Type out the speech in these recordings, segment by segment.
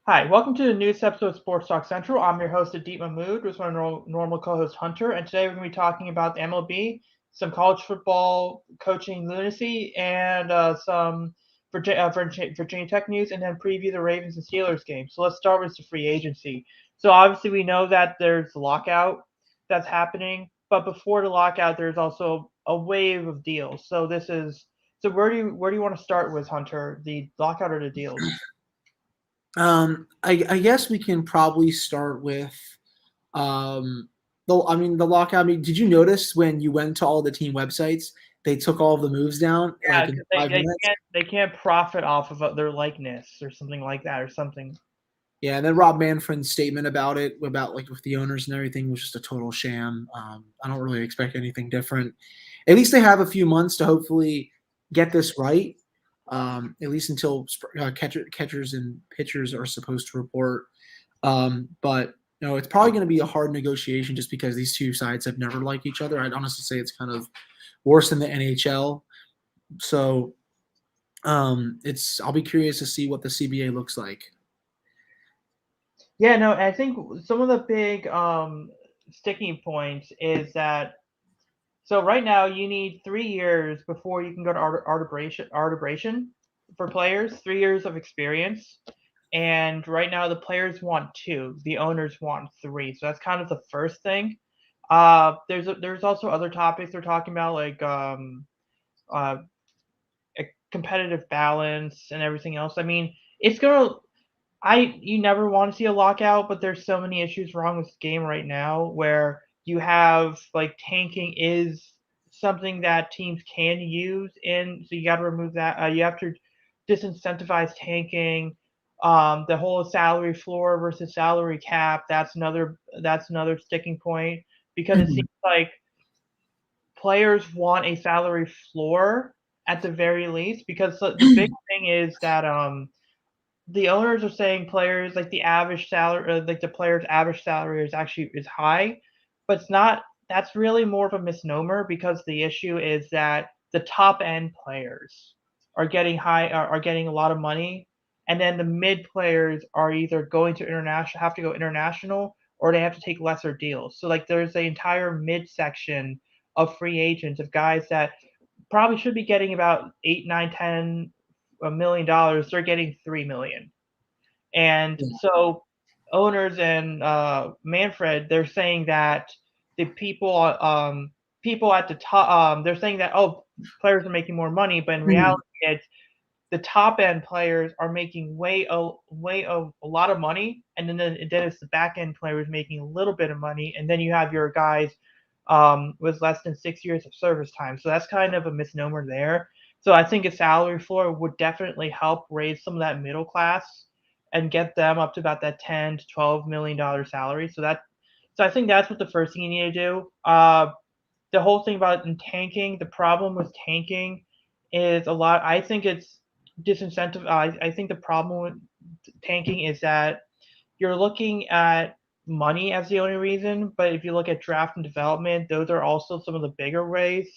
Hi, welcome to the newest episode of Sports Talk Central. I'm your host, Adit Mahmood, with my normal co-host Hunter, and today we're going to be talking about the MLB, some college football coaching lunacy, and some Virginia Tech news, and then preview the Ravens and Steelers game. So let's start with the free agency. So obviously we know that there's a lockout that's happening, but before the lockout, there's also a wave of deals. So where do you want to start with, Hunter? The lockout or the deals? I guess we can probably start with the lockout. I mean, did you notice when you went to all the team websites, they took all of the moves down Yeah, like in because 5 minutes? they can't profit off of their likeness or something like that or something. Yeah, and then Rob Manfred's statement about it, about like with the owners and everything, was just a total sham. I don't really expect anything different. At least they have a few months to hopefully get this right. At least until catchers and pitchers are supposed to report. But it's probably going to be a hard negotiation just because these two sides have never liked each other. I'd honestly say it's kind of worse than the NHL. So it's I'll be curious to see what the CBA looks like. Yeah, no, I think some of the big sticking points is that so right now you need 3 years before you can go to arbitration for players, 3 years of experience. And right now the players want two, the owners want three. So that's kind of the first thing. There's also other topics they're talking about like uh, a competitive balance and everything else. I mean, it's gonna. I you never want to see a lockout, but there's so many issues wrong with the game right now where you have like tanking is something that teams can use in, so you got to remove that. You have to disincentivize tanking. The whole salary floor versus salary cap. That's another sticking point because it seems Mhm. like players want a salary floor at the very least because the big thing is that the owners are saying players like the average salary like the player's average salary is high, but it's not. That's really more of a misnomer because the issue is that the top end players are getting a lot of money, and then the mid players are either going to international have to go international or they have to take lesser deals. So like there's the entire mid section of free agents of guys that probably should be getting about 8, 9, 10 $1 million. They're getting 3 million, and Yeah. so owners and Manfred, they're saying that the people at the top, they're saying that players are making more money, but in reality, Mhm. it's the top end players are making a lot of money, and then it's the back end players making a little bit of money, and then you have your guys with less than 6 years of service time. So that's kind of a misnomer there. So I think a salary floor would definitely help raise some of that middle class and get them up to about that $10 to $12 million salary. So I think that's what the first thing you need to do. The whole thing about tanking, the problem with tanking is a lot. I think it's disincentive. I think the problem with tanking is that you're looking at money as the only reason, but if you look at draft and development, those are also some of the bigger ways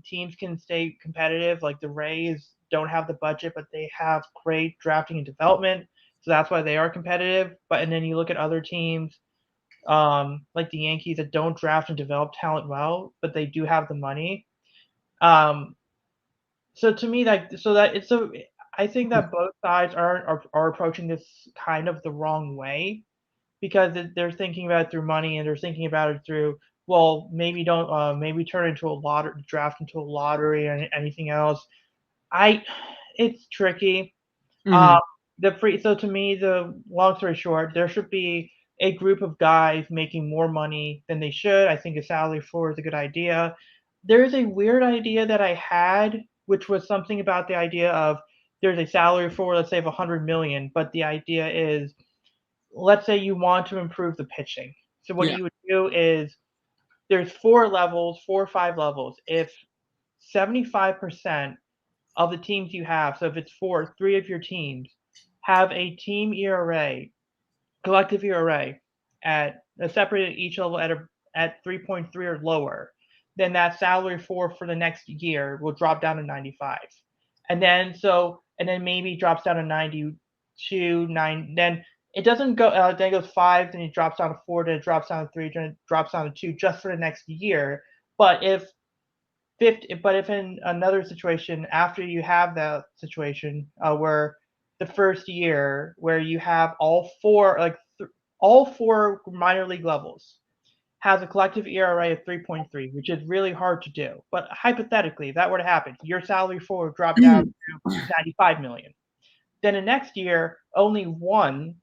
teams can stay competitive. Like the Rays don't have the budget, but they have great drafting and development, so that's why they are competitive. But and then you look at other teams like the Yankees that don't draft and develop talent well, but they do have the money. Um, so to me, like so that it's so I think that both sides are approaching this kind of the wrong way because they're thinking about it through money and they're thinking about it through well maybe don't maybe turn into a lottery draft into a lottery and anything else. I it's tricky. Um, Mhm. the free so to me the long story short there should be a group of guys making more money than they should. I think a salary floor is a good idea. There's a weird idea that I had, which was something about the idea of there's a salary floor, let's say of 100 million, but the idea is let's say you want to improve the pitching. So what Yeah. you would do is there's 4 levels, 4 or 5 levels. If 75% of the teams you have, so if it's three of your teams have a team ERA, collective ERA at separated each level at 3.3 or lower, then that salary for the next year will drop down to 95. And then maybe drops down to 92 2, 9. Then it doesn't go. Then it goes 5. Then it drops down to 4. Then it drops down to 3. Then it drops down to 2, just for the next year. But if in another situation after you have that situation where the first year where you have all four minor league levels has a collective ERA of 3.3, which is really hard to do. But hypothetically, if that were to happen, your salary floor would drop down to 95 million. Then the next year, only one.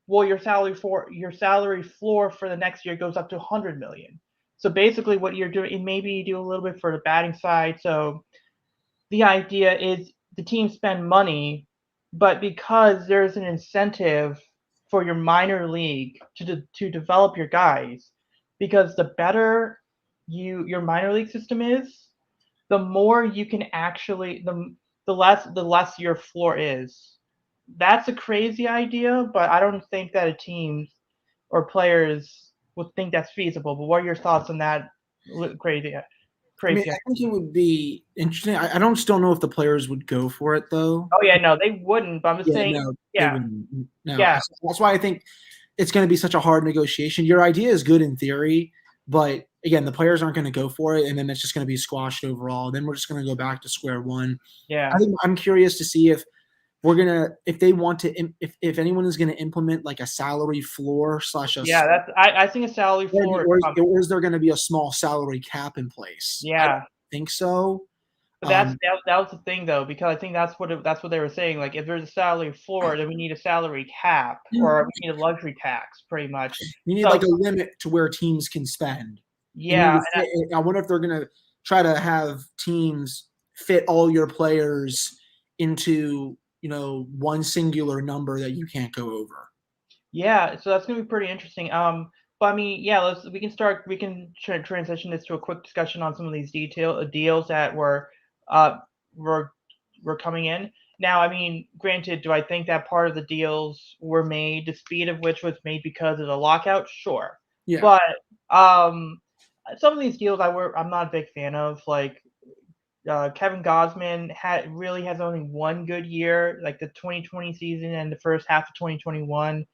Well, your salary floor for the next year goes up to 100 million. So basically, what you're doing, maybe you do a little bit for the batting side. So the idea is the team spend money, but because there's an incentive for your minor league to develop your guys, because the better your minor league system is, the more you can actually the less your floor is. That's a crazy idea, but I don't think that a team or players would think that's feasible. But what are your thoughts on that crazy? I mean, I think it would be interesting. I don't still know if the players would go for it though. Oh yeah, no, they wouldn't. But I'm just saying, No, they yeah, wouldn't. No, yeah, that's why I think it's going to be such a hard negotiation. Your idea is good in theory, but again, the players aren't going to go for it, and then it's just going to be squashed overall. Then we're just going to go back to square one. yeah. I think I'm curious to see if they want to, if anyone is going to implement like a salary floor / Yeah, I think a salary floor. or is there going to be a small salary cap in place? Yeah, I don't think so. but that was the thing though, because I think that's what they were saying. Like, if there's a salary floor, then we need a salary cap, or we need a luxury tax, pretty much. You need like a limit to where teams can spend. Yeah, I wonder if they're going to try to have teams fit all your players into one singular number that you can't go over. Yeah, so that's gonna be pretty interesting. But I mean, yeah, we can transition this to a quick discussion on some of these deals that were coming in. Now, I mean, granted, do I think that part of the deals were made, the speed of which was made because of the lockout? Sure. Yeah. But some of these deals I'm not a big fan of. Like Kevin Gausman really has only one good year, like the 2020 season and the first half of 2021.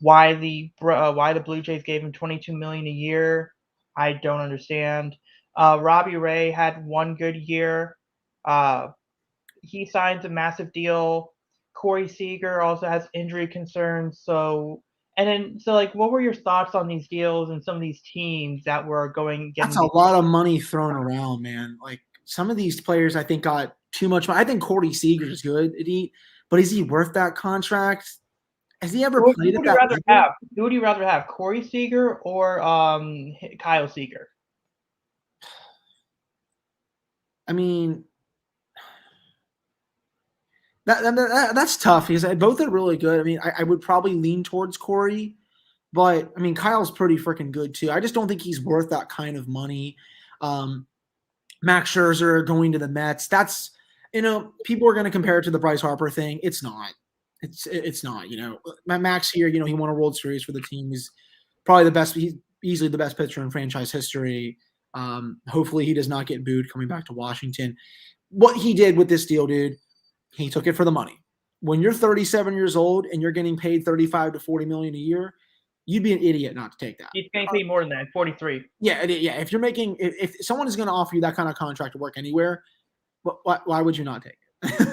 Why the Blue Jays gave him $22 million a year, I don't understand. Robbie Ray had one good year. He signs a massive deal. Corey Seager also has injury concerns. So what were your thoughts on these deals and some of these teams that were That's a lot of money thrown around, man. Like, some of these players, I think, got too much money. I think Corey Seager is good, but is he worth that contract? Has he ever played at that level? Who would you rather have, Corey Seager or Kyle Seager? I mean, that's tough because both are really good. I mean, I would probably lean towards Corey, but I mean, Kyle's pretty freaking good too. I just don't think he's worth that kind of money. Max Scherzer going to the Mets. That's, people are going to compare it to the Bryce Harper thing. It's not. It's not. Max here, he won a World Series for the team. He's probably the best. He's easily the best pitcher in franchise history. Hopefully he does not get booed coming back to Washington. What he did with this deal, dude, he took it for the money. When you're 37 years old and you're getting paid 35 to 40 million a year, you'd be an idiot not to take that. He's getting paid more than that, 43. Yeah. If you're if someone is going to offer you that kind of contract to work anywhere, why would you not take it?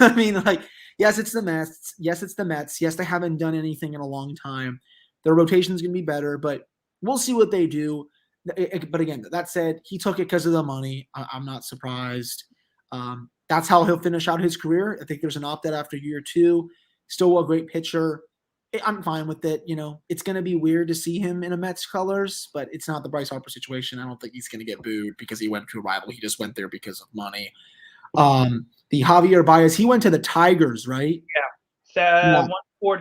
I mean, like, yes, it's the Mets. Yes, it's the Mets. Yes, they haven't done anything in a long time. Their rotation is going to be better, but we'll see what they do. But again, that said, he took it because of the money. I'm not surprised. That's how he'll finish out his career. I think there's an opt-out after year 2. Still a great pitcher. I'm fine with it. It's going to be weird to see him in a Mets colors, but it's not the Bryce Harper situation. I don't think he's going to get booed because he went to a rival. He just went there because of money. The Javier Baez, he went to the Tigers, right? Yeah.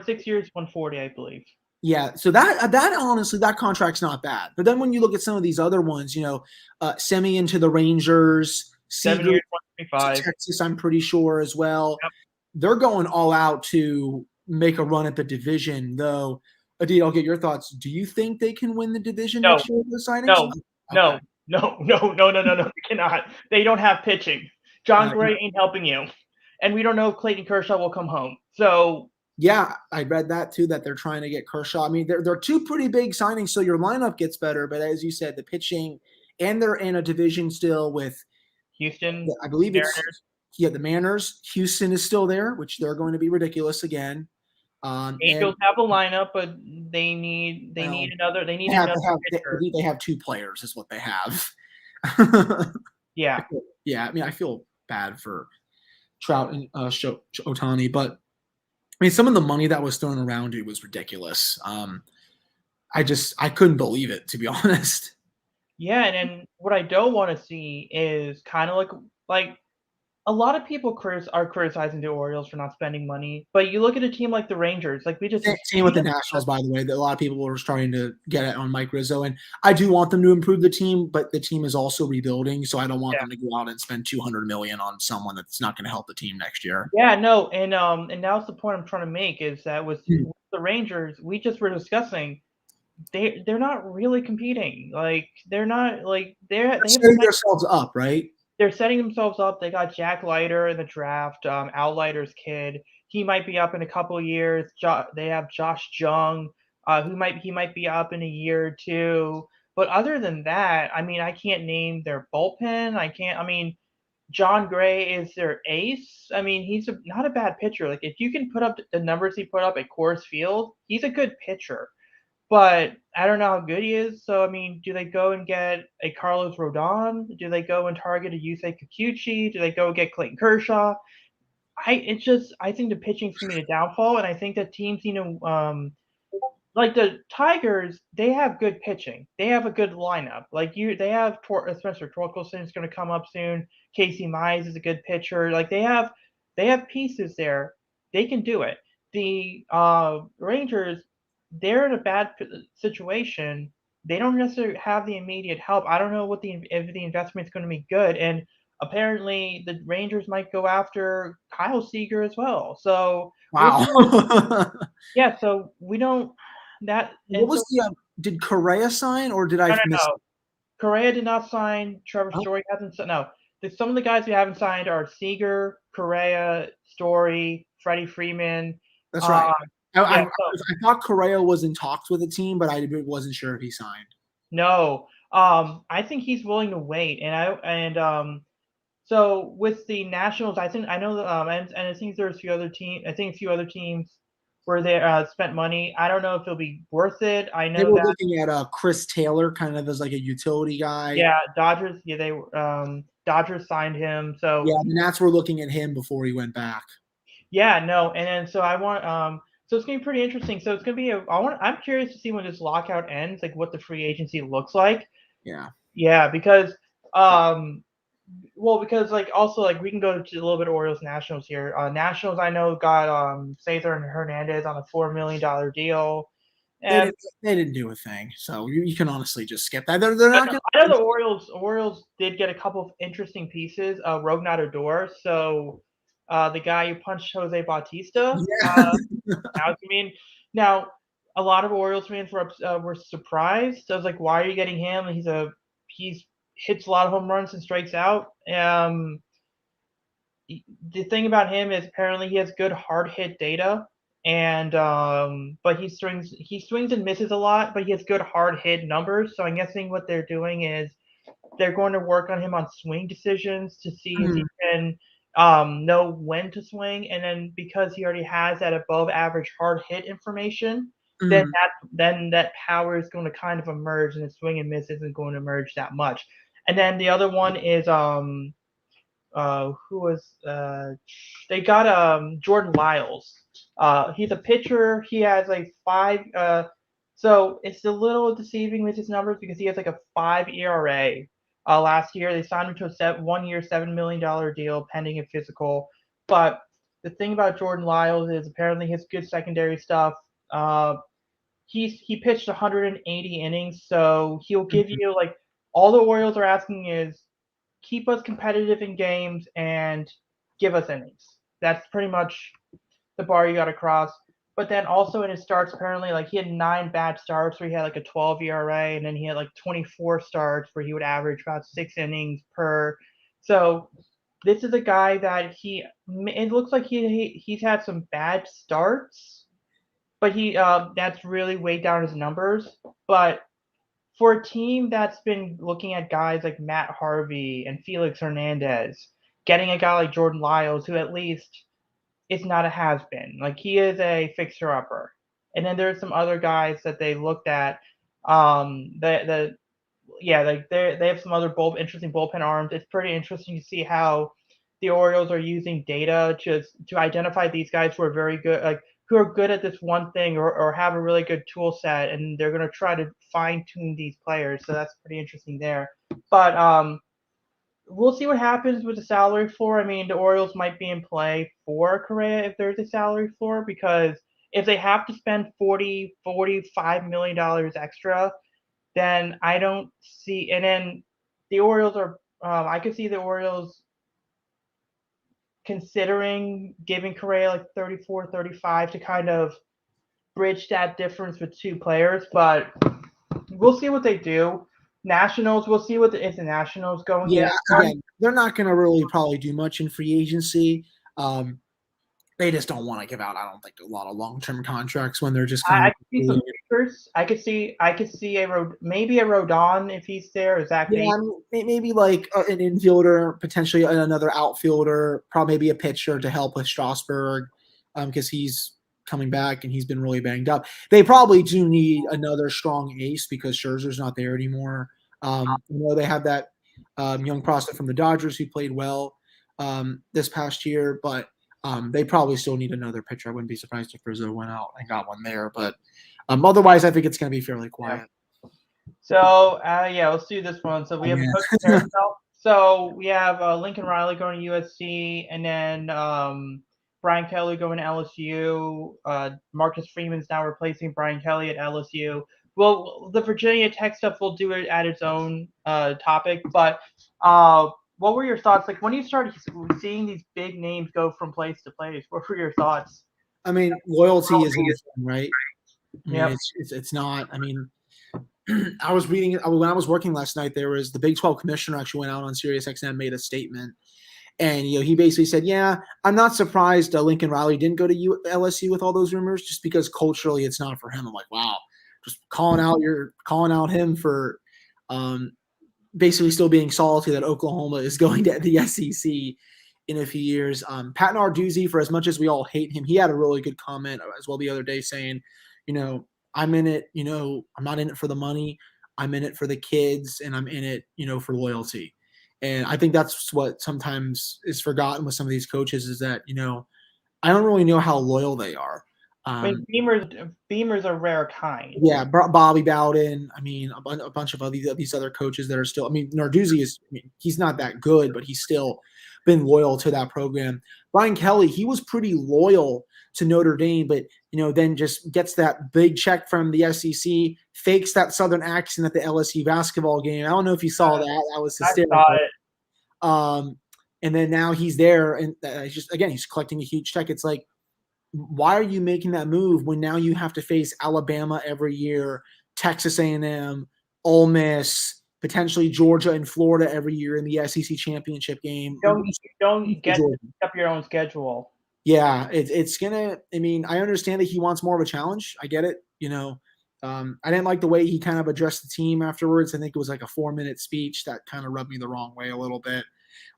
6 years, 140, I believe. Yeah. So that honestly, that contract's not bad. But then when you look at some of these other ones, Semien to the Rangers, 7 years, 125. Texas, I'm pretty sure as well. Yep. They're going all out to make a run at the division, though. Adit, I'll get your thoughts. Do you think they can win the division next year with the signings? No, they cannot. They don't have pitching. John Gray ain't helping you. And we don't know if Clayton Kershaw will come home. So Yeah, I read that too, that they're trying to get Kershaw. I mean, they're two pretty big signings, so your lineup gets better. But as you said, the pitching, and they're in a division still with, Houston I believe it's, Mariners. yeah, the Mariners. Houston is still there, which they're going to be ridiculous again. And Angels have a lineup, but they well, need another I pitcher. believe they have two players, is what they have. Yeah. Yeah, I mean, I feel bad for Trout and Otani, but I mean, some of the money that was thrown around it was ridiculous. I couldn't believe it, to be honest. Yeah, and then what I don't want to see is kind of like a lot of people are criticizing the Orioles for not spending money, but you look at a team like the Rangers, like Same with the Nationals, by the way. That a lot of people were trying to get it on Mike Rizzo, and I do want them to improve the team, but the team is also rebuilding, so I don't want yeah. them to go out and spend $200 million on someone that's not going to help the team next year. Yeah, no, and now's the point I'm trying to make is that Hmm. with the Rangers, we just were discussing they're not really competing. Like they're not like They're they have setting themselves up, right? they're setting themselves up. They got Jack Leiter in the draft, Outlighter's kid. He might be up in a couple of years. They have Josh Jung, he might be up in a year or two. But other than that, I mean, I can't name their bullpen. I can't. I mean, John Gray is their ace. I mean, he's not a bad pitcher. Like if you can put up the numbers he put up at Coors Field, he's a good pitcher. But I don't know how good he is. So I mean, do they go and get a Carlos Rodon? Do they go and target a Yusei Kikuchi? Do they go get Clayton Kershaw? I think the pitching's gonna be the downfall, and I think that teams need to like the Tigers, they have good pitching. They have a good lineup. They have Spencer Torkelson is going to come up soon. Casey Mize is a good pitcher. Like they have pieces there. They can do it. The Rangers, they're in a bad situation. They don't necessarily have the immediate help. I don't know if the investment is going to be good. And apparently, the Rangers might go after Kyle Seager as well. So we'll Wow. yeah, so we don't that What and so was the did Correa sign, or did I miss no. Correa did not sign. Trevor it? Story hasn't signed. No, some of the guys we haven't signed are Seager, Correa, Story, Freddie Freeman. That's right. Uh, yeah, I thought Correa was in talks with the team, but I wasn't sure if he signed. no. I think he's willing to wait, so with the Nationals, I know and I think there's a few other teams. I think a few other teams where they spent money. I don't know if it'll be worth it. I They know were that. looking at Chris Taylor, kind of as like a utility guy. Yeah, Dodgers. Yeah, Dodgers signed him. So Yeah, the Nats were looking at him before he went back. yeah, no, and then so I want so it's gonna be pretty interesting. So it's gonna be I'm curious to see when this lockout ends, like what the free agency looks like. Yeah. Yeah, because um because like also like we can go to a little bit of Orioles Nationals here. Nationals I know got Cesar and Hernandez on a $4 million deal. They And didn't, they didn't do a thing, so you can honestly just skip that. They're not going I know to. the Orioles did get a couple of interesting pieces. Rognar Odor, so the guy who punched Jose Bautista. Yeah. I mean, now a lot of Orioles fans were surprised. So I was like, why are you getting him? He's hits a lot of home runs and strikes out. The thing about him is apparently he has good hard hit data, and but he swings and misses a lot, but he has good hard hit numbers. So I'm guessing what they're doing is they're going to work on him on swing decisions to see if he can know when to swing, and then because he already has that above average hard hit information, Mhm. then that power is going to kind of emerge, and the swing and miss isn't going to emerge that much. And then the other one is who was they got Jordan Lyles. He's a pitcher. He has like five. So it's a little deceiving with his numbers because he has like a 5 ERA. Last year they signed him to a 1 year $7 million deal pending a physical. But the thing about Jordan Lyles is apparently his good secondary stuff. He pitched 180 innings, so he'll give Mhm. you like all the Orioles are asking is keep us competitive in games and give us innings. That's pretty much the bar you got to cross. But then also in his starts, apparently, like he had 9 bad starts where he had like a 12 ERA, and then he had like 24 starts where he would average about 6 innings per. So this is a guy that it looks like he's had some bad starts, but he that's really weighed down his numbers. But for a team that's been looking at guys like Matt Harvey and Felix Hernandez, getting a guy like Jordan Lyles, who at least is not a has been. Like he is a fixer upper. And then there's some other guys that they looked at. The yeah, like they have some other interesting bullpen arms. It's pretty interesting to see how the Orioles are using data to identify these guys who are very good, like who are good at this one thing or have a really good tool set, and they're going to try to fine tune these players. So that's pretty interesting there. But we'll see what happens with the salary floor. I mean, the Orioles might be in play for Correa if there's a salary floor, because if they have to spend $45 million extra, then I don't see. And then the Orioles are. I could see the Orioles considering giving Correa like 34, 35 to kind of bridge that difference with two players, but we'll see what they do. Nationals, we'll see what if the Nationals go and Yeah, get one. again, they're not going to really probably do much in free agency. They just don't want to give out, I don't think, a lot of long-term contracts when they're just kind I of. could see some pitchers. I could see maybe a Rodon if he's there. Is that Yeah, I mean, maybe like an infielder, potentially another outfielder, probably maybe a pitcher to help with Strasburg, because he's coming back and he's been really banged up. They probably do need another strong ace because Scherzer's not there anymore. They have that young prospect from the Dodgers who played well this past year, but they probably still need another pitcher. I wouldn't be surprised if Rizzo went out and got one there, but otherwise, I think it's going to be fairly quiet. So yeah, let's do this one. So we have a coach carousel. So we have Lincoln Riley going to USC, and then Brian Kelly going to LSU. Marcus Freeman's now replacing Brian Kelly at LSU. Well, the Virginia Tech stuff we'll do it at its own topic. But what were your thoughts? Like when you started seeing these big names go from place to place, what were your thoughts? I mean, loyalty is right. I mean, Yep. it's not. I mean, I was reading when I was working last night. There was the Big 12 commissioner actually went out on SiriusXM, made a statement, and he basically said, "Yeah, I'm not surprised Lincoln Riley didn't go to LSU with all those rumors, just because culturally it's not for him." I'm like, wow, just calling out him for basically still being salty that Oklahoma is going to the SEC in a few years. Pat Narduzzi, for as much as we all hate him, he had a really good comment as well the other day saying, I'm in it, I'm not in it for the money. I'm in it for the kids, and I'm in it, for loyalty. And I think that's what sometimes is forgotten with some of these coaches is that, I don't really know how loyal they are. I mean, Beamer's a rare kind. Yeah, Bobby Bowden. I mean, a bunch of these other coaches that are still. I mean, Narduzzi is. I mean, he's not that good, but he's still been loyal to that program. Brian Kelly, he was pretty loyal to Notre Dame, but then just gets that big check from the SEC, fakes that Southern accent at the LSU basketball game. I don't know if you saw that. That was hysterical. I saw it. And then now he's there, and he's collecting a huge check. It's like, why are you making that move when now you have to face Alabama every year, Texas A&M, Ole Miss, potentially Georgia and Florida every year in the SEC championship game? You don't get up your own schedule. Yeah, it's gonna. I mean, I understand that he wants more of a challenge. I get it. I didn't like the way he kind of addressed the team afterwards. I think it was like a 4-minute speech that kind of rubbed me the wrong way a little bit.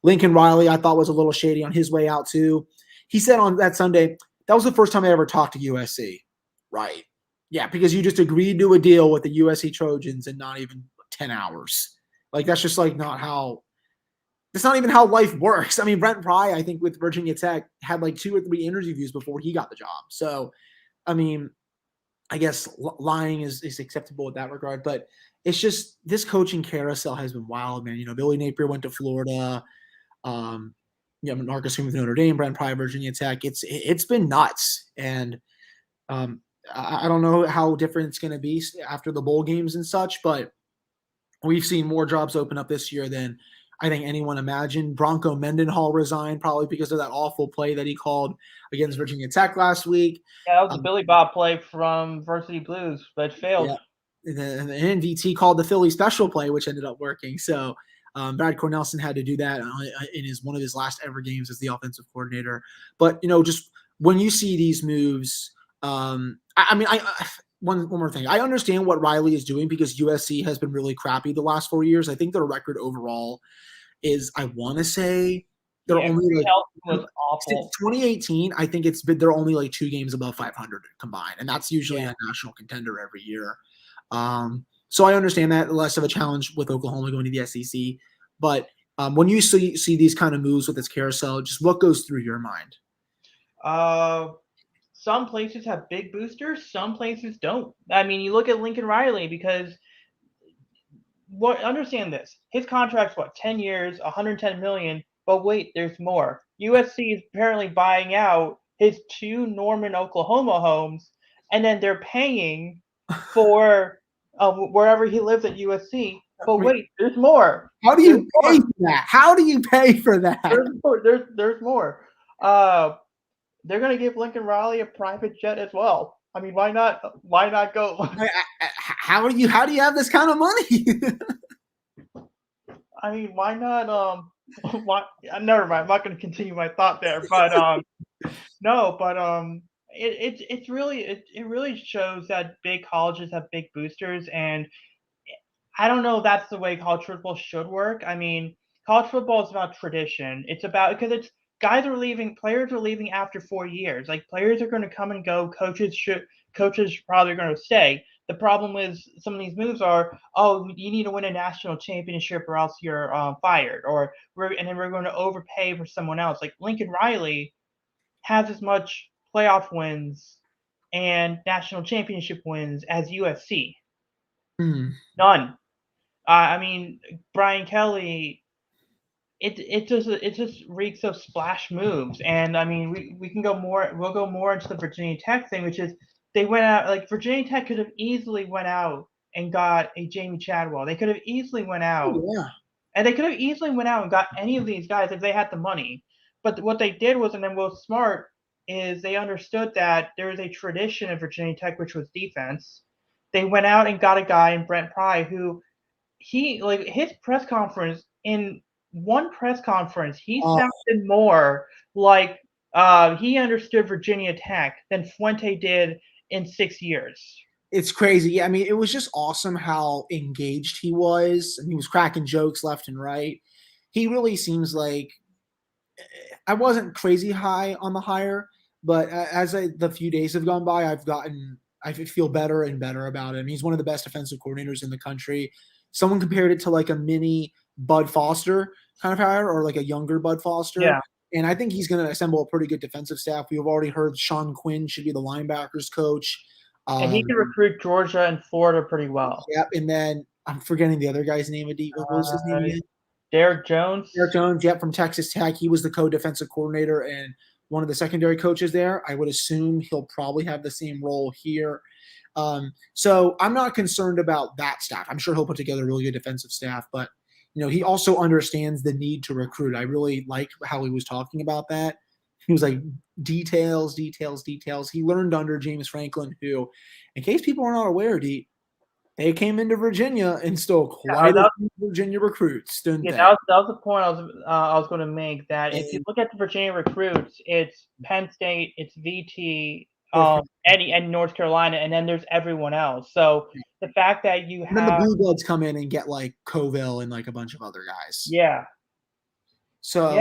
Lincoln Riley, I thought was a little shady on his way out too. He said on that Sunday, that was the first time I ever talked to USC. Right. Yeah, because you just agreed to a deal with the USC Trojans in not even 10 hours. Like, that's just like that's not even how life works. I mean, Brent Pry, I think with Virginia Tech, had like 2 or 3 interviews before he got the job. So, I mean, I guess lying is acceptable in that regard. But it's just this coaching carousel has been wild, man. Billy Napier went to Florida. Marcus with Notre Dame, Brent Pry, Virginia Tech. It's been nuts, and I don't know how different it's going to be after the bowl games and such, but we've seen more jobs open up this year than I think anyone imagined. Bronco Mendenhall resigned probably because of that awful play that he called against Virginia Tech last week. Yeah, that was a Billy Bob play from Varsity Blues, but failed. Yeah. And the NDT called the Philly special play, which ended up working. So Brad Cornelison had to do that in one of his last ever games as the offensive coordinator. But just when you see these moves, one more thing. I understand what Riley is doing because USC has been really crappy the last 4 years. I think their record overall is, I want to say, they're Yeah, only like was since awful. 2018. I think they're only like 2 games above 500 combined, and that's usually Yeah. a national contender every year. So I understand that less of a challenge with Oklahoma going to the SEC, but when you see these kind of moves with this carousel, just what goes through your mind? Some places have big boosters, some places don't. I mean, you look at Lincoln Riley because understand this. His contract's 10 years, 110 million, but wait, there's more. USC is apparently buying out his 2 Norman, Oklahoma homes, and then they're paying for wherever he lives at USC. But wait, there's more. How do There's you more. pay for that? How do you pay for that? There's more. There's more. They're going to give Lincoln Riley a private jet as well. I mean, why not? Why not go? How do you have this kind of money? I mean, why not? Why? Never mind. I'm not going to continue my thought there. But no. But it's really it really shows that big colleges have big boosters, and I don't know if that's the way college football should work. I mean, college football is about tradition. It's about because it's players are leaving after 4 years. Like players are going to come and go. Coaches probably going to stay. The problem is some of these moves are, oh, you need to win a national championship or else you're fired, and then we're going to overpay for someone else. Like Lincoln Riley has as much playoff wins and national championship wins as USC. None. I mean, Brian Kelly. It just reeks of splash moves, and I mean we can go more. We'll go more into the Virginia Tech thing, which is they went out like Virginia Tech could have easily went out and got a Jamie Chadwell. They could have easily went out, and they could have easily went out and got any of these guys if they had the money. But what they did was, and then was smart, is they understood that there is a tradition in Virginia Tech which was defense. They went out and got a guy in Brent Pry who his press conference in one press conference he sounded more like he understood Virginia Tech than Fuente did in 6 years. It's crazy. I mean, it was just awesome how engaged he was, and he was cracking jokes left and right. He really seems like I wasn't crazy high on the hire, but as the few days have gone by, I feel better and better about him. He's one of the best defensive coordinators in the country. Someone compared it to like a mini Bud Foster kind of hire, or like a younger Bud Foster. Yeah. And I think he's going to assemble a pretty good defensive staff. We've already heard Sean Quinn should be the linebackers coach. And he can recruit Georgia and Florida pretty well. Yep. And then I'm forgetting the other guy's name. What was his name again? Derek Jones. Derek Jones, yep, from Texas Tech. He was the co-defensive coordinator and one of the secondary coaches there. I would assume he'll probably have the same role here. So I'm not concerned about that staff. I'm sure he'll put together a really good defensive staff, but he also understands the need to recruit. I really like how he was talking about that. He was like details. He learned under James Franklin, who, in case people are not aware, they came into Virginia and stole quite a few Virginia recruits, didn't they? That was the point I was going to make. That if you look at the Virginia recruits, it's Penn State, it's VT, and North Carolina, and then there's everyone else. So the fact that you have and then the Blue Bloods come in and get like Coville and like a bunch of other guys. Yeah. So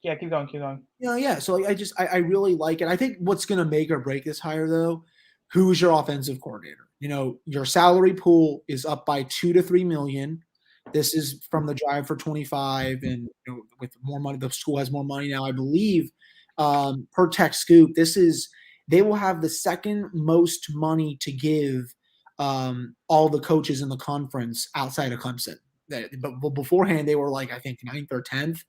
yeah, keep going. Yeah. So I really like it. I think what's going to make or break this hire though, who's your offensive coordinator? Your salary pool is up by 2 to 3 million. This is from the drive for 25, and with more money, the school has more money now, I believe. Per Tech Scoop, they will have the second most money to give all the coaches in the conference outside of Clemson. But beforehand, they were like, I think 9th or 10th.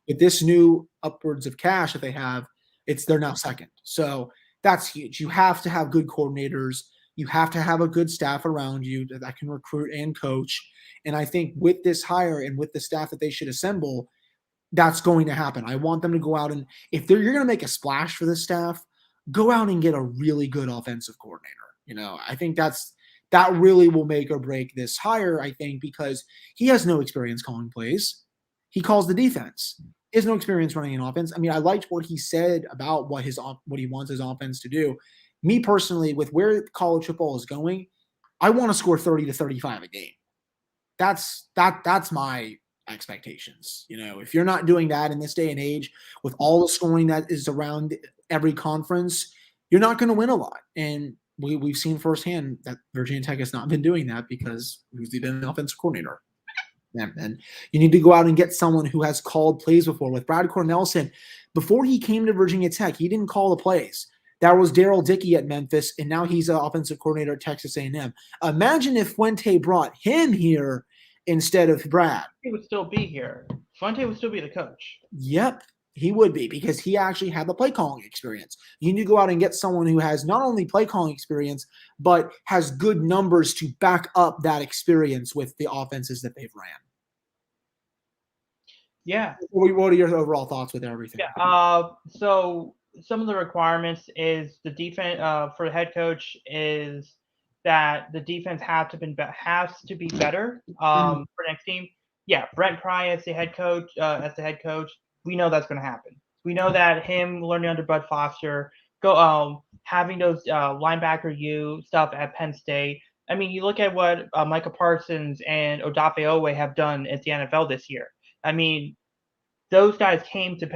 With this new upwards of cash that they have, they're now second. So that's huge. You have to have good coordinators. You have to have a good staff around you that can recruit and coach. And I think with this hire and with the staff that they should assemble, that's going to happen. I want them to go out and if you're going to make a splash for this staff, go out and get a really good offensive coordinator. I think that's that really will make or break this hire, I think, because he has no experience calling plays. He calls the defense. He has no experience running an offense. I mean, I liked what he said about what he wants his offense to do. Me personally, with where college football is going, I want to score 30 to 35 a game. That's my expectations. If you're not doing that in this day and age with all the scoring that is around every conference, you're not going to win a lot. And we've seen firsthand that Virginia Tech has not been doing that because who's been the offensive coordinator. And you need to go out and get someone who has called plays before. With Brad Cornelson, before he came to Virginia Tech, he didn't call the plays. That was Daryl Dickey at Memphis, and now he's an offensive coordinator at Texas A&M. Imagine if Fuente brought him here instead of Brad. He would still be here. Fuente would still be the coach. Yep, he would be because he actually had the play calling experience. You need to go out and get someone who has not only play calling experience, but has good numbers to back up that experience with the offenses that they've ran. Yeah. What are your overall thoughts with everything? Yeah. So some of the requirements is the defense for the head coach is that the defense has to be better for next team. Yeah, Brent Pry as the head coach. We know that's going to happen. We know that him learning under Bud Foster, having those linebacker U stuff at Penn State. I mean, you look at what Micah Parsons and Odafe Oweh have done at the NFL this year. I mean, those guys came to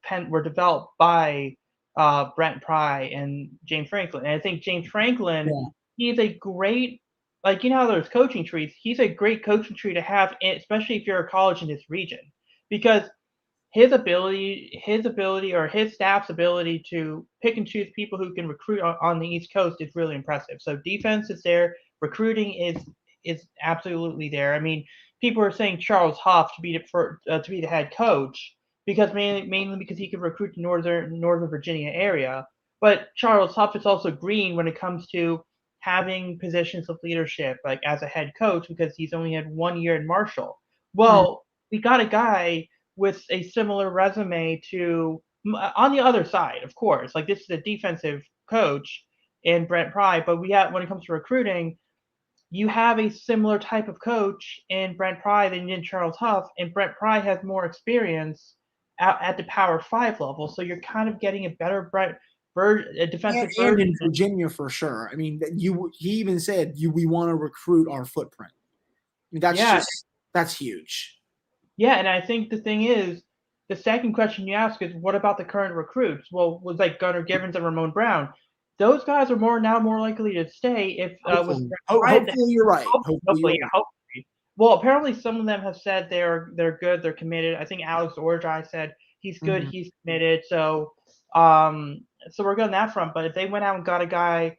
Penn were developed by Brent Pry and James Franklin. And I think James Franklin, he's a great, like, how there's coaching trees. He's a great coaching tree to have, especially if you're a college in this region, because his ability or his staff's ability to pick and choose people who can recruit on the East Coast is really impressive. So defense is there, recruiting is absolutely there. I mean, people are saying Charles Huff to be the head coach because mainly because he can recruit the Northern Virginia area. But Charles Huff is also green when it comes to having positions of leadership, like as a head coach, because he's only had 1 year in Marshall. Well, we got a guy with a similar resume to on the other side, of course. Like, this is a defensive coach in Brent Pry, but when it comes to recruiting, you have a similar type of coach in Brent Pry than in Charles Huff, and Brent Pry has more experience at the Power 5 level, so you're kind of getting a better defensive and in Virginia for sure. I mean, he even said we want to recruit our footprint. I mean, that's huge. Yeah, and I think the thing is, the second question you ask is, what about the current recruits? Well, was like Gunnar Givens and Ramon Brown. Those guys are more likely to stay if hopefully you're right. Hopefully. Well, apparently some of them have said they're good, they're committed. I think Alex Orjai said he's good, he's committed. So we're good on that front. But if they went out and got a guy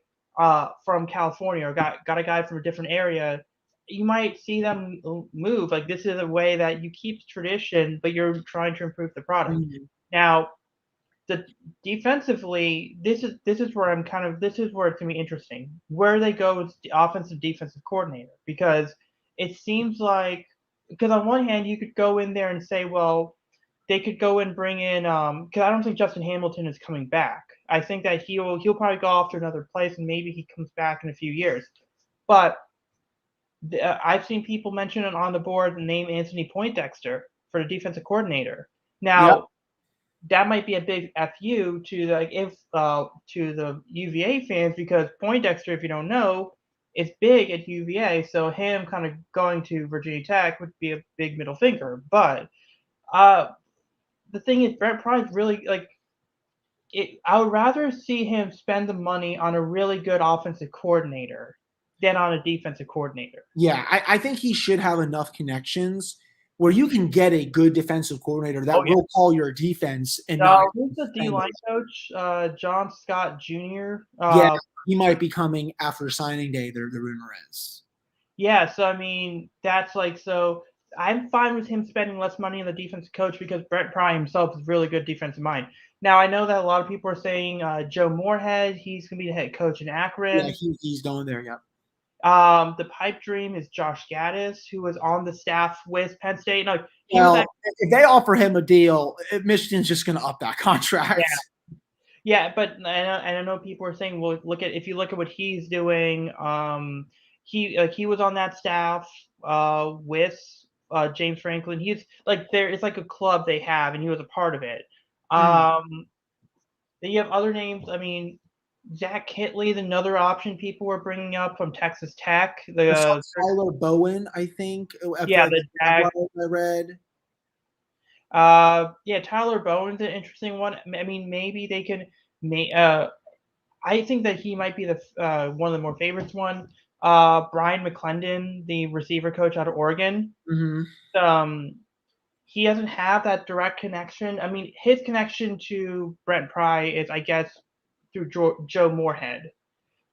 from California or got a guy from a different area, you might see them move. Like, this is a way that you keep tradition, but you're trying to improve the product. Now, defensively, this is where it's going to be interesting. Where they go with the offensive defensive coordinator, because it seems like, because on one hand you could go in there and say, well, they could go and bring in because I don't think Justin Hamilton is coming back. I think that he'll probably go off to another place and maybe he comes back in a few years. But I've seen people mention it on the board and name Anthony Poindexter for the defensive coordinator. Now, that might be a big FU to the UVA fans, because Poindexter, if you don't know, is big at UVA. So him kind of going to Virginia Tech would be a big middle finger. But the thing is, Brent Pry's really I would rather see him spend the money on a really good offensive coordinator than on a defensive coordinator. Yeah, I think he should have enough connections where you can get a good defensive coordinator that will call your defense. And who's the D-line coach? John Scott Jr. He might be coming after signing day. The rumor is. Yeah, so I mean, that's so I'm fine with him spending less money on the defensive coach because Brent Pry himself is really good defensive mind. Now, I know that a lot of people are saying Joe Moorhead, he's going to be the head coach in Akron. Yeah, he's going there, yeah. The pipe dream is Josh Gaddis, who was on the staff with Penn State. If they offer him a deal, Michigan's just going to up that contract. Yeah, but I know people are saying, well, if you look at what he's doing, he was on that staff with James Franklin. He's like there. It's like a club they have, and he was a part of it. Mm. Then you have other names. I mean, Zach Kitley is another option people were bringing up from Texas Tech. I saw Tyler Bowen, I think, for Yeah, the the Jag. Jaguars I read. Yeah, Tyler Bowen's an interesting one. I mean, maybe they can. I think that he might be the one of the more favorites one. Brian Mclendon, the receiver coach out of Oregon. Mm-hmm. Um, he doesn't have that direct connection. I mean, his connection to Brent Pry is, I guess, through Joe Moorhead,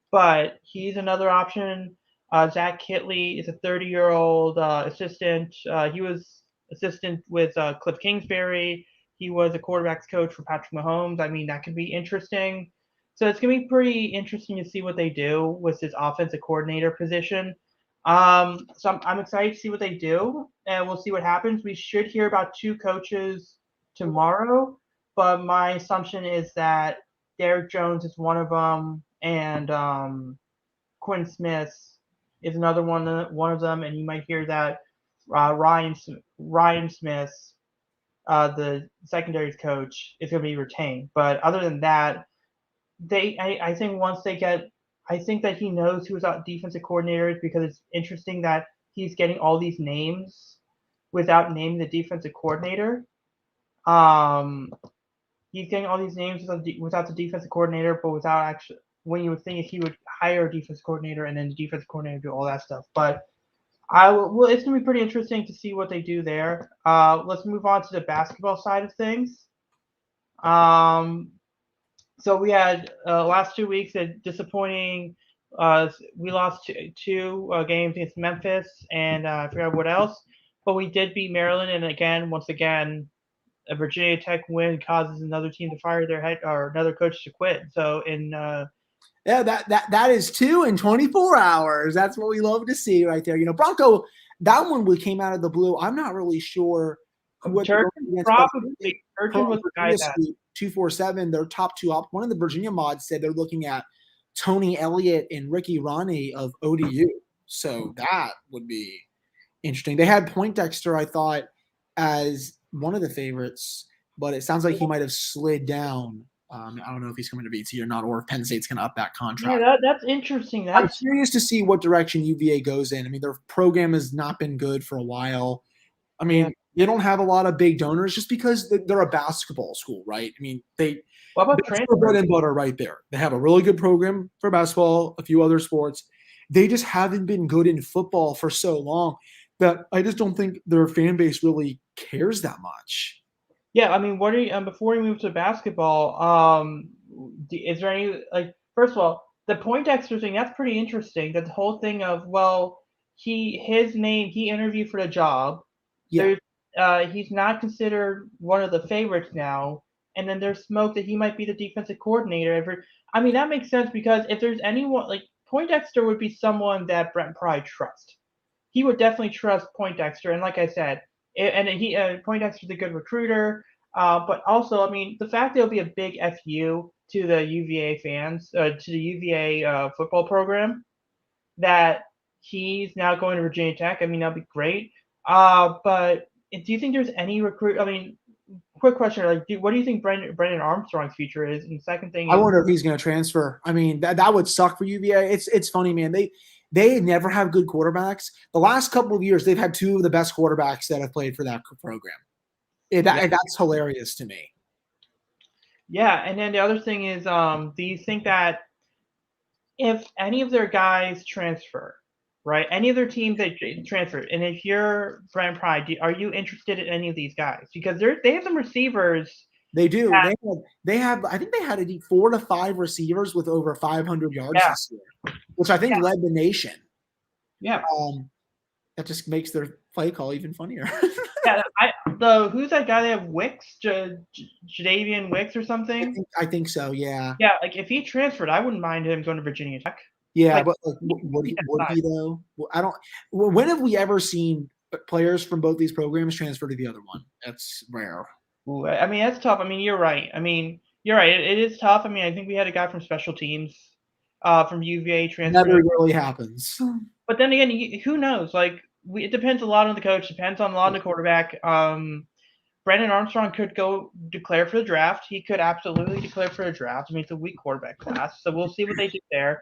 but he's another option. Zach Kitley is a 30-year-old assistant. He was assistant with Cliff Kingsbury. He was a quarterbacks coach for Patrick Mahomes. I mean, that could be interesting. So it's going to be pretty interesting to see what they do with this offensive coordinator position. So I'm excited to see what they do, and we'll see what happens. We should hear about two coaches tomorrow, but my assumption is that Derek Jones is one of them, and Quinn Smith is another one of them, and you might hear that Ryan Smith, the secondaries coach, is going to be retained. But other than that, I think once they get, I think that he knows who's out defensive coordinators because it's interesting that he's getting all these names without naming the defensive coordinator. Um, he's getting all these names without the defensive coordinator, but without actually, when you would think he would hire a defense coordinator and then the defense coordinator do all that stuff. But well, it's gonna be pretty interesting to see what they do there. Let's move on to the basketball side of things. Um, so we had last 2 weeks a disappointing. We lost two games against Memphis and I forgot what else, but we did beat Maryland, and once again, a Virginia Tech win causes another team to fire their head or another coach to quit. So Yeah, that is 2 in 24 hours. That's what we love to see right there. Bronco, that one we came out of the blue. I'm not really sure what Turgeon probably Turgeon was the guy that 247. Their top two op. One of the Virginia mods said they're looking at Tony Elliott and Ricky Ronnie of ODU. So that would be interesting. They had Poindexter, I thought, as one of the favorites, but it sounds like he might have slid down. I don't know if he's coming to BT or not, or if Penn State's going to up that contract. Yeah, that's interesting. I'm curious to see what direction UVA goes in. I mean, their program has not been good for a while. I mean, they don't have a lot of big donors just because they're a basketball school, right? I mean, that's their bread and butter right there. They have a really good program for basketball, a few other sports. They just haven't been good in football for so long that I just don't think their fan base really cares that much. Yeah, I mean, what are you? Before we move to basketball, is there any First of all, the Poindexter thing, that's pretty interesting. That the whole thing of his name, he interviewed for the job. Yeah. He's not considered one of the favorites now, and then there's smoke that he might be the defensive coordinator. I mean, that makes sense because if there's anyone Poindexter would be someone that Brent Pry trusts. He would definitely trust Poindexter, and like I said. Poindexter's a good recruiter, but also, I mean, the fact that it'll be a big FU to the UVA fans, to the UVA football program, that he's now going to Virginia Tech. I mean, that'd be great. But do you think there's any recruit? I mean, quick question: what do you think Brendan Armstrong's future is? And the second thing, I wonder if he's going to transfer. I mean, that would suck for UVA. It's funny, man. They never have good quarterbacks. The last couple of years, they've had two of the best quarterbacks that have played for that program. That's hilarious to me. Yeah, and then the other thing is, do you think that if any of their guys transfer, right? Any of their teams that transfer, and if you're Brent Pry, are you interested in any of these guys? Because they have some receivers. They do. They have. I think they had 4 to 5 receivers with over 500 yards this year, which I think led the nation. Yeah. That just makes their play call even funnier. Yeah. Who's that guy? They have Wicks, Jadavian Wicks or something. I think so. Yeah. Yeah. If he transferred, I wouldn't mind him going to Virginia Tech. Yeah, but would he though? I don't. When have we ever seen players from both these programs transfer to the other one? That's rare. Ooh, I mean, that's tough. I mean, you're right. It is tough. I mean, I think we had a guy from special teams, from UVA transfer. Never really happens. But then again, who knows? Like it depends a lot on the coach. Depends on a lot on the quarterback. Brandon Armstrong could go declare for the draft. He could absolutely declare for the draft. I mean, it's a weak quarterback class, so we'll see what they do there.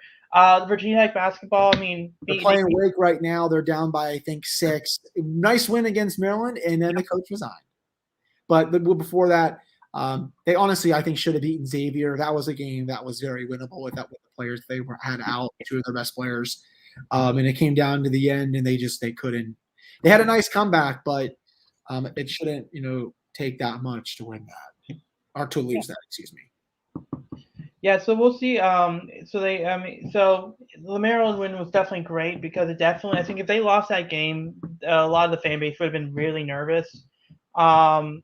Virginia Tech basketball. I mean, They're playing Wake right now. They're down by I think 6. Nice win against Maryland, and then the coach resigned. But before that, they honestly I think should have beaten Xavier. That was a game that was very winnable with the players they had out, 2 of their best players, and it came down to the end, and they couldn't. They had a nice comeback, but it shouldn't take that much to win that or to lose that. Excuse me. Yeah, so we'll see. So the Maryland win was definitely great because it definitely. I think if they lost that game, a lot of the fan base would have been really nervous. I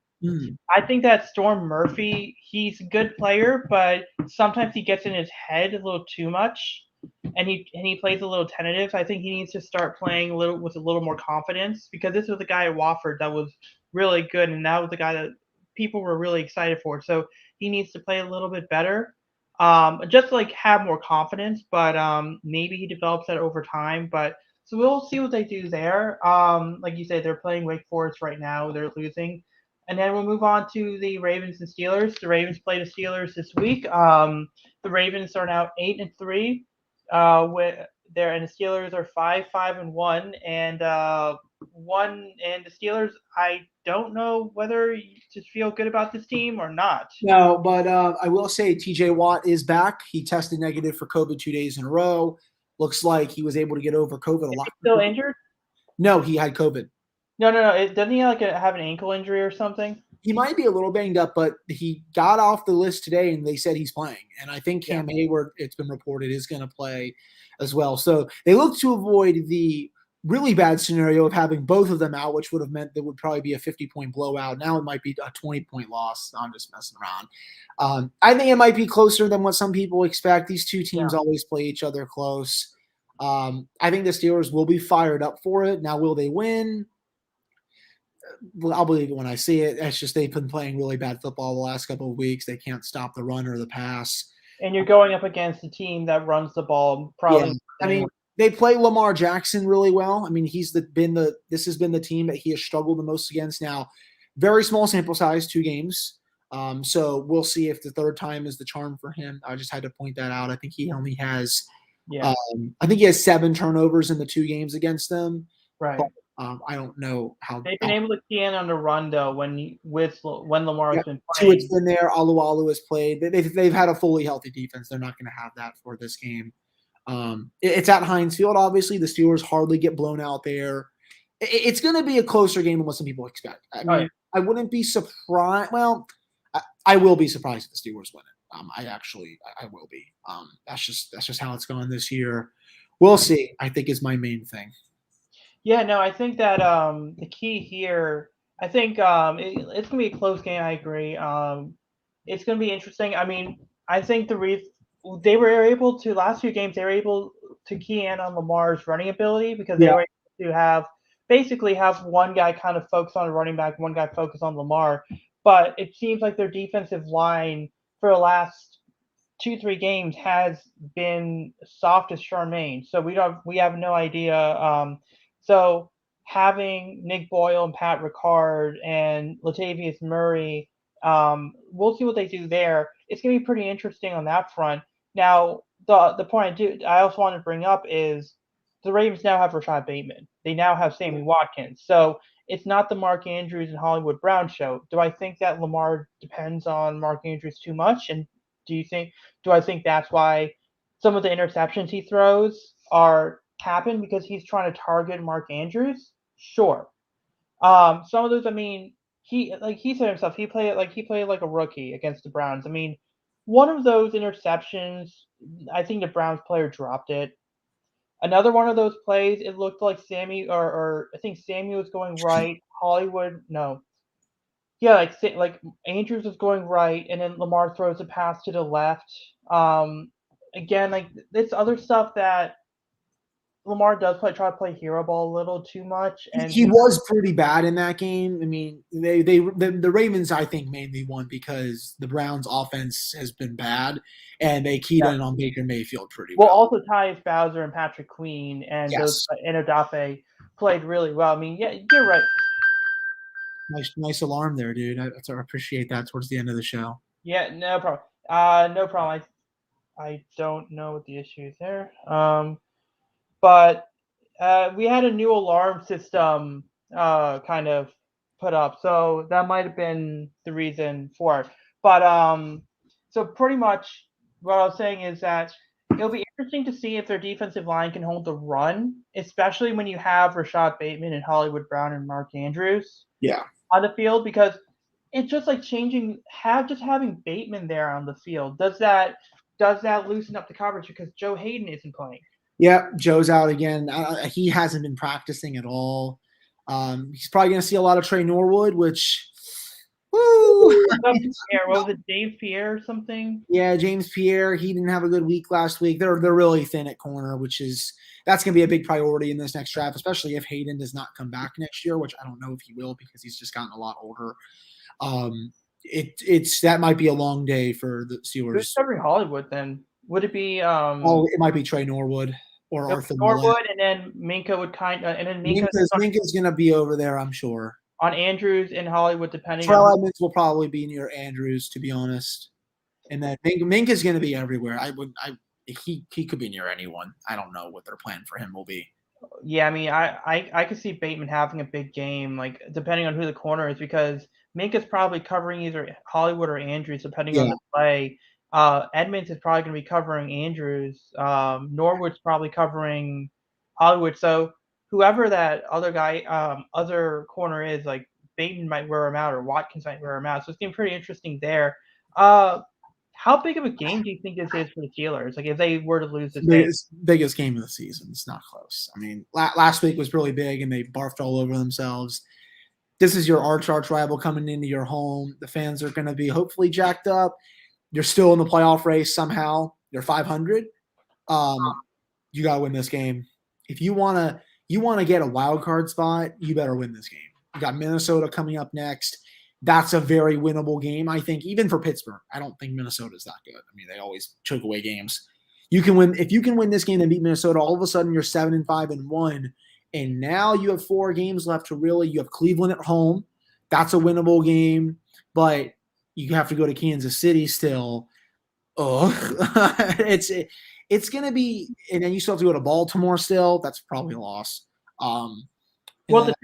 think that Storm Murphy, he's a good player, but sometimes he gets in his head a little too much, and he plays a little tentative. I think he needs to start playing a little with a little more confidence because this was a guy at Wofford that was really good, and that was the guy that people were really excited for. So he needs to play a little bit better, just to, like have more confidence. But maybe he develops that over time. But so we'll see what they do there. Like you said, they're playing Wake Forest right now. They're losing. And then we'll move on to the Ravens and Steelers. The Ravens play the Steelers this week. The Ravens are now 8-3. With there and the Steelers are 5-1, and the Steelers. I don't know whether you just feel good about this team or not. No, but I will say TJ Watt is back. He tested negative for COVID 2 days in a row. Looks like he was able to get over COVID a lot. Still injured? No, he had COVID. No. Doesn't he have an ankle injury or something? He might be a little banged up, but he got off the list today, and they said he's playing. And I think Cam Hayward, it's been reported, is going to play as well. So they look to avoid the really bad scenario of having both of them out, which would have meant there would probably be a 50-point blowout. Now it might be a 20-point loss. I'm just messing around. I think it might be closer than what some people expect. These two teams always play each other close. I think the Steelers will be fired up for it. Now, will they win? I'll believe it when I see it. It's just they've been playing really bad football the last couple of weeks. They can't stop the run or the pass. And you're going up against a team that runs the ball probably. Yeah. I mean, they play Lamar Jackson really well. I mean, this has been the team that he has struggled the most against. Now, very small sample size, 2 games. So we'll see if the third time is the charm for him. I just had to point that out. I think he only has, I think he has 7 turnovers in the 2 games against them. Right. But, I don't know how they've been able to key in on the run though when Lamar's been playing. Tuitt's been there. Alualu has played. They've had a fully healthy defense. They're not going to have that for this game. It's at Heinz Field. Obviously, the Steelers hardly get blown out there. It's going to be a closer game than what some people expect. I mean, I wouldn't be surprised. Well, I will be surprised if the Steelers win it. I will be. That's just how it's gone this year. We'll see. I think is my main thing. Yeah, no, I think that the key here, I think it's going to be a close game. I agree. It's going to be interesting. I mean, I think they were able to last few games. They were able to key in on Lamar's running ability because they were able to basically have one guy kind of focus on a running back, one guy focus on Lamar. But it seems like their defensive line for the last 2-3 games has been soft as Charmaine. So we have no idea. So having Nick Boyle and Pat Ricard and Latavius Murray, we'll see what they do there. It's going to be pretty interesting on that front. Now, the point I also want to bring up is the Ravens now have Rashad Bateman. They now have Sammy Watkins. So it's not the Mark Andrews and Hollywood Brown show. Do I think that Lamar depends on Mark Andrews too much? And do I think that's why some of the interceptions he throws happen because he's trying to target Mark Andrews? Sure. Some of those, I mean, he said himself, he played like a rookie against the Browns. I mean, one of those interceptions, I think the Browns player dropped it. Another one of those plays, it looked like Sammy or I think Sammy was going right. Hollywood, no. Yeah, like Andrews was going right, and then Lamar throws a pass to the left. Again, like this other stuff that Lamar does try to play hero ball a little too much, and He was pretty bad in that game. I mean, the Ravens I think mainly won because the Browns offense has been bad and they keyed yeah. in on Baker Mayfield pretty Well, well. also Tyus Bowser and Patrick Queen and those Yes. and Odafe played really well. I mean, yeah, you're right. Nice alarm there, dude. I appreciate that towards the end of the show. Yeah, no problem. No problem. I don't know what the issue is there. But we had a new alarm system kind of put up, so that might have been the reason for it. But so pretty much what I was saying is that it'll be interesting to see if their defensive line can hold the run, especially when you have Rashad Bateman and Hollywood Brown and Mark Andrews Yeah. on the field, because it's just like having Bateman there on the field. Does that loosen up the coverage because Joe Hayden isn't playing? Yeah, Joe's out again. He hasn't been practicing at all. He's probably going to see a lot of Trey Norwood, which, woo, Pierre, what was it, Dave Pierre or something? yeah, James Pierre. He didn't have a good week last week. They're really thin at corner, which is that's going to be a big priority in this next draft, especially if Hayden does not come back next year, which I don't know if he will because he's just gotten a lot older. It's that might be a long day for the Who's Steelers. covering Hollywood then? Would it be Oh, it might be Trey Norwood or Arthur Millette. Norwood, and then Minka would and then Minka's going to be over there, I'm sure. on Andrews in Hollywood, depending on Terrell Edmonds will probably be near Andrews, to be honest. And then Minka's going to be everywhere. He could be near anyone. I don't know what their plan for him will be. Yeah, I mean, I could see Bateman having a big game, like depending on who the corner is, because Minka's probably covering either Hollywood or Andrews, depending on Yeah, the play. Edmonds is probably going to be covering Andrews. Norwood's probably covering Hollywood. So whoever that other guy, other corner is, like Bateman might wear him out or Watkins might wear him out. So it's getting pretty interesting there. Uh, how big of a game do you think this is for the Steelers? Like if they were to lose this game? biggest game of the season. It's not close. I mean, last week was really big, and they barfed all over themselves. This is your arch rival coming into your home. The fans are going to be hopefully jacked up. You're still in the playoff race somehow. You're 500. You got to win this game. If you want to get a wild card spot, you better win this game. You got Minnesota coming up next. That's a very winnable game, I think, even for Pittsburgh. I don't think Minnesota's that good. I mean, they always choke away games. You can win if you can win this game and beat Minnesota. All of a sudden, you're 7-5-1, and now you have 4 games left to really. You have Cleveland at home. That's a winnable game, but you have to go to Kansas City still. Oh, it's going to be, and then you still have to go to Baltimore still. That's probably a loss. Well, it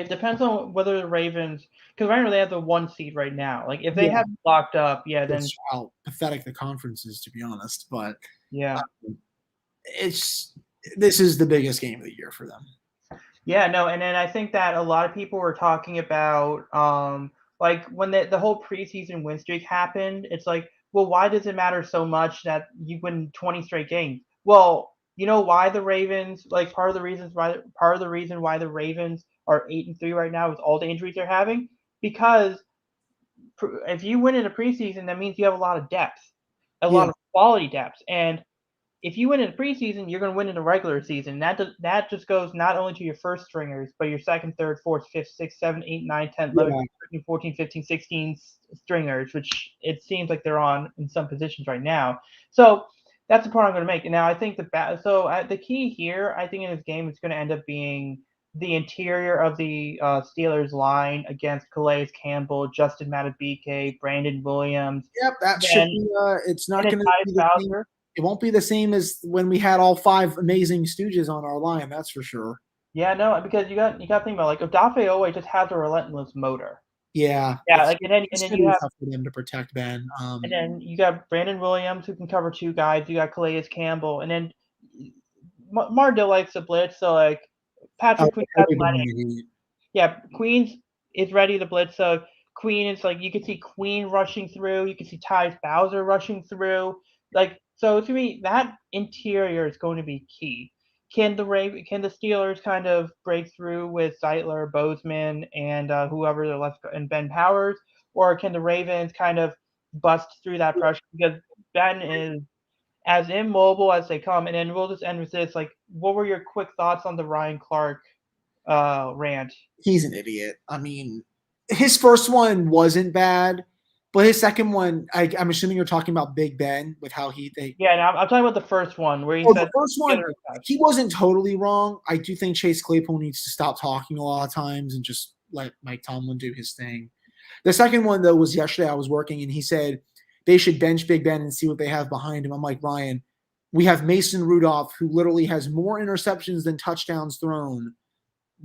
depends on whether the Ravens, because right now they have the 1 seed right now. Like if they Yeah, have it locked up, yeah, then that's how pathetic the conference is, to be honest. But yeah, this is the biggest game of the year for them. yeah, no, and then I think that a lot of people were talking about, like when the whole preseason win streak happened. It's like, well, why does it matter so much that you win 20 straight games? Well, you know why the Ravens, like part of the reason why the Ravens are 8-3 right now with all the injuries they're having, because if you win in a preseason, that means you have a lot of depth, a Yeah, lot of quality depth, and if you win in the preseason, you're going to win in the regular season. That just goes not only to your first stringers, but your second, third, fourth, fifth, sixth, seventh, eighth, ninth, 10th, 11th, yeah, 13, 14, 15, 16 stringers, which it seems like they're on in some positions right now. So that's the point I'm going to make. And now I think the key here, I think in this game, is going to end up being the interior of the Steelers line against Calais Campbell, Justin Matabike, Brandon Williams, yep. That should and be. It's not and going to be Tyus the same. Bowser. It won't be the same as when we had all 5 amazing stooges on our line. That's for sure. Yeah, no, because you got to think about, like, Odafe always just has a relentless motor. Yeah, Yeah, like and then and it's then going to you be have tough for them to protect Ben. and then you got Brandon Williams who can cover 2 guys. You got Calais Campbell, and then Mardell likes to blitz. So like Patrick Queen has Lennox. Yeah, Queens is ready to blitz. So Queen is like you can see Queen rushing through. You can see Tyus Bowser rushing through. Like so to me, that interior is going to be key. Can the Steelers kind of break through with Zeitler, Bozeman, and whoever the left and Ben Powers, or can the Ravens kind of bust through that pressure because Ben is as immobile as they come. And then we'll just end with this. Like, what were your quick thoughts on the Ryan Clark rant? He's an idiot. I mean, his first one wasn't bad, but his second one, I'm assuming you're talking about Big Ben with how Yeah, and I'm talking about the first one where he Oh, said the first one, he wasn't totally wrong. I do think Chase Claypool needs to stop talking a lot of times and just let Mike Tomlin do his thing. The second one, though, was yesterday. I was working and he said they should bench Big Ben and see what they have behind him. I'm like, Ryan, we have Mason Rudolph, who literally has more interceptions than touchdowns thrown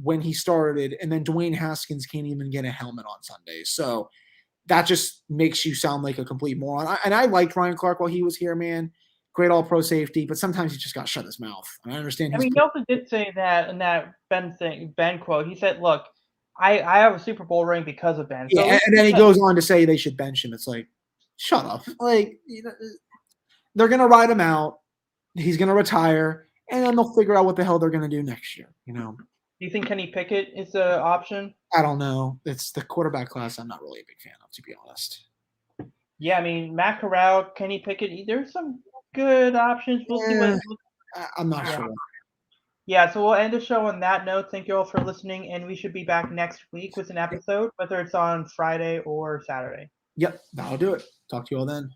when he started. And then Dwayne Haskins can't even get a helmet on Sundays. So that just makes you sound like a complete moron. And I liked Ryan Clark while he was here, man. Great all-pro safety, but sometimes he just got to shut his mouth. And I understand I he's. mean, he also did say that in that Ben quote. He said, "Look, I have a Super Bowl ring because of Ben." So Yeah, and then he goes on to say they should bench him. It's like, shut up. Like, they're gonna ride him out. He's gonna retire, and then they'll figure out what the hell they're gonna do next year. Do you think Kenny Pickett is an option? I don't know. It's the quarterback class. I'm not really a big fan of, to be honest. Yeah, I mean, Matt Corral, Kenny Pickett. There's some good options. We'll see what. I'm not sure. Yeah, so we'll end the show on that note. Thank you all for listening, and we should be back next week with an episode, whether it's on Friday or Saturday. Yep, that'll do it. Talk to you all then.